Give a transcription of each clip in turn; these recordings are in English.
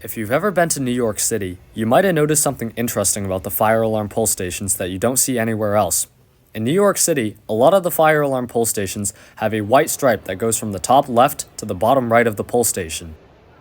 If you've ever been to New York City, you might have noticed something interesting about the fire alarm pull stations that you don't see anywhere else. In New York City, a lot of the fire alarm pull stations have a white stripe that goes from the top left to the bottom right of the pull station.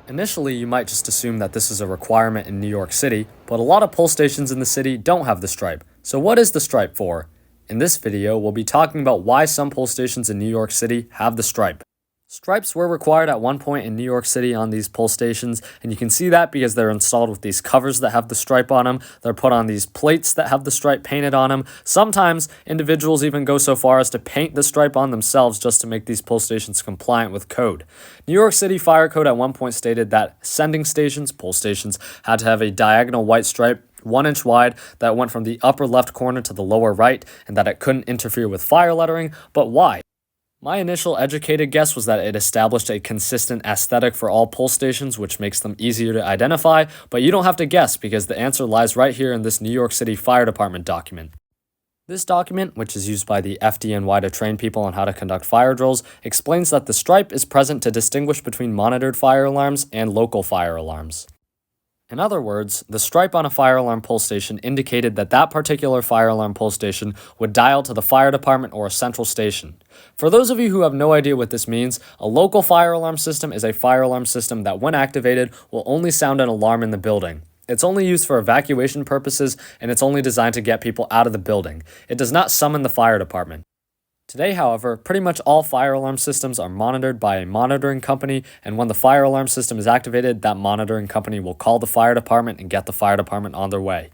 Initially, you might just assume that this is a requirement in New York City, but a lot of pull stations in the city don't have the stripe. So what is the stripe for? In this video, we'll be talking about why some pull stations in New York City have the stripe. Stripes were required at one point in New York City on these pull stations, and you can see that because they're installed with these covers that have the stripe on them. They're put on these plates that have the stripe painted on them. Sometimes individuals even go so far as to paint the stripe on themselves just to make these pull stations compliant with code. New York City Fire Code at one point stated that sending stations, pull stations, had to have a diagonal white stripe 1 inch wide that went from the upper left corner to the lower right, and that it couldn't interfere with fire lettering. But why? My initial educated guess was that it established a consistent aesthetic for all pull stations, which makes them easier to identify, but you don't have to guess because the answer lies right here in this New York City Fire Department document. This document, which is used by the FDNY to train people on how to conduct fire drills, explains that the stripe is present to distinguish between monitored fire alarms and local fire alarms. In other words, the stripe on a fire alarm pull station indicated that that particular fire alarm pull station would dial to the fire department or a central station. For those of you who have no idea what this means, a local fire alarm system is a fire alarm system that, when activated, will only sound an alarm in the building. It's only used for evacuation purposes, and it's only designed to get people out of the building. It does not summon the fire department. Today, however, pretty much all fire alarm systems are monitored by a monitoring company, and when the fire alarm system is activated, that monitoring company will call the fire department and get the fire department on their way.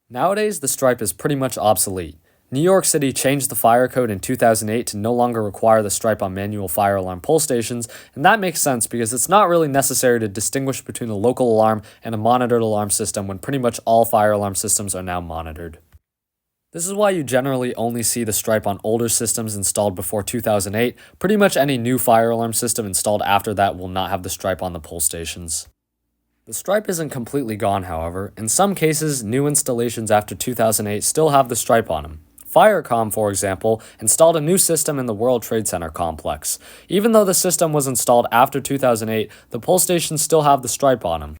Nowadays, the stripe is pretty much obsolete. New York City changed the fire code in 2008 to no longer require the stripe on manual fire alarm pull stations, and that makes sense because it's not really necessary to distinguish between a local alarm and a monitored alarm system when pretty much all fire alarm systems are now monitored. This is why you generally only see the stripe on older systems installed before 2008. Pretty much any new fire alarm system installed after that will not have the stripe on the pull stations. The stripe isn't completely gone, however. In some cases, new installations after 2008 still have the stripe on them. Firecom, for example, installed a new system in the World Trade Center complex. Even though the system was installed after 2008, the pull stations still have the stripe on them.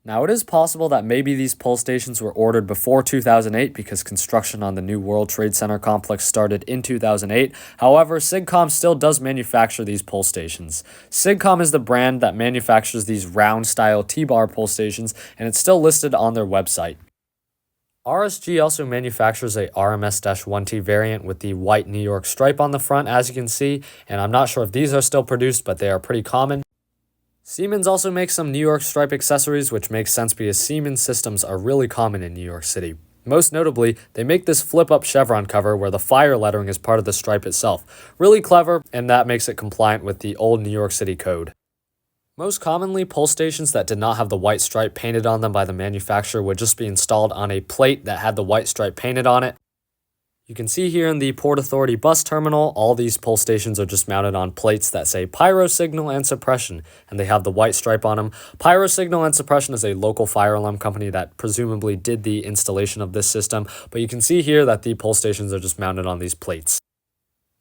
Now, it is possible that maybe these pull stations were ordered before 2008 because construction on the new World Trade Center complex started in 2008. However, SIGCOM still does manufacture these pull stations. SIGCOM is the brand that manufactures these round-style T-bar pull stations, and it's still listed on their website. RSG also manufactures a RMS-1T variant with the white New York stripe on the front, as you can see, and I'm not sure if these are still produced, but they are pretty common. Siemens also makes some New York stripe accessories, which makes sense because Siemens systems are really common in New York City. Most notably, they make this flip-up chevron cover where the fire lettering is part of the stripe itself. Really clever, and that makes it compliant with the old New York City code. Most commonly, pull stations that did not have the white stripe painted on them by the manufacturer would just be installed on a plate that had the white stripe painted on it. You can see here in the Port Authority bus terminal, all these pull stations are just mounted on plates that say Pyro Signal and Suppression, and they have the white stripe on them. Pyro Signal and Suppression is a local fire alarm company that presumably did the installation of this system, but you can see here that the pull stations are just mounted on these plates.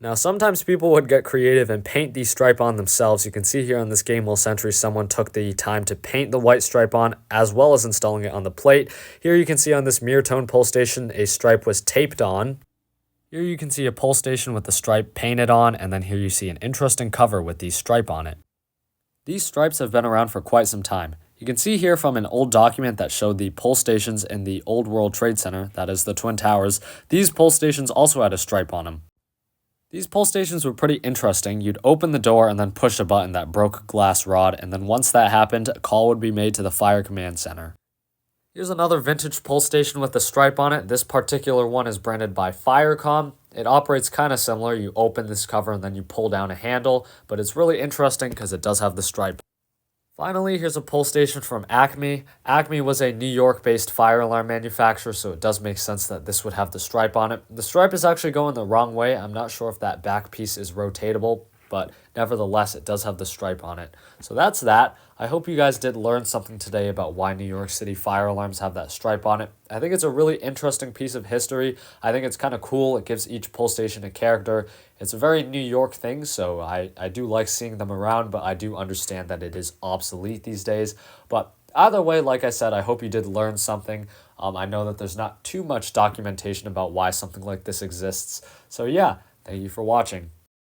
Now, sometimes people would get creative and paint the stripe on themselves. You can see here on this Gamewell Sentry, someone took the time to paint the white stripe on, as well as installing it on the plate. Here you can see on this mirror tone pull station, a stripe was taped on. Here you can see a pull station with the stripe painted on, and then here you see an interesting cover with the stripe on it. These stripes have been around for quite some time. You can see here from an old document that showed the pull stations in the Old World Trade Center, that is the Twin Towers. These pull stations also had a stripe on them. These pull stations were pretty interesting. You'd open the door and then push a button that broke a glass rod, and then once that happened, a call would be made to the Fire Command Center. Here's another vintage pull station with the stripe on it. This particular one is branded by Firecom. It operates kind of similar. You open this cover and then you pull down a handle, but it's really interesting because it does have the stripe. Finally, here's a pull station from Acme. Acme was a New York-based fire alarm manufacturer, so it does make sense that this would have the stripe on it. The stripe is actually going the wrong way. I'm not sure if that back piece is rotatable. but nevertheless, it does have the stripe on it. So that's that. I hope you guys did learn something today about why New York City fire alarms have that stripe on it. I think it's a really interesting piece of history. I think it's kind of cool. It gives each pull station a character. It's a very New York thing, so I do like seeing them around, but I do understand that it is obsolete these days. But either way, like I said, I hope you did learn something. I know that there's not too much documentation about why something like this exists. So yeah, thank you for watching.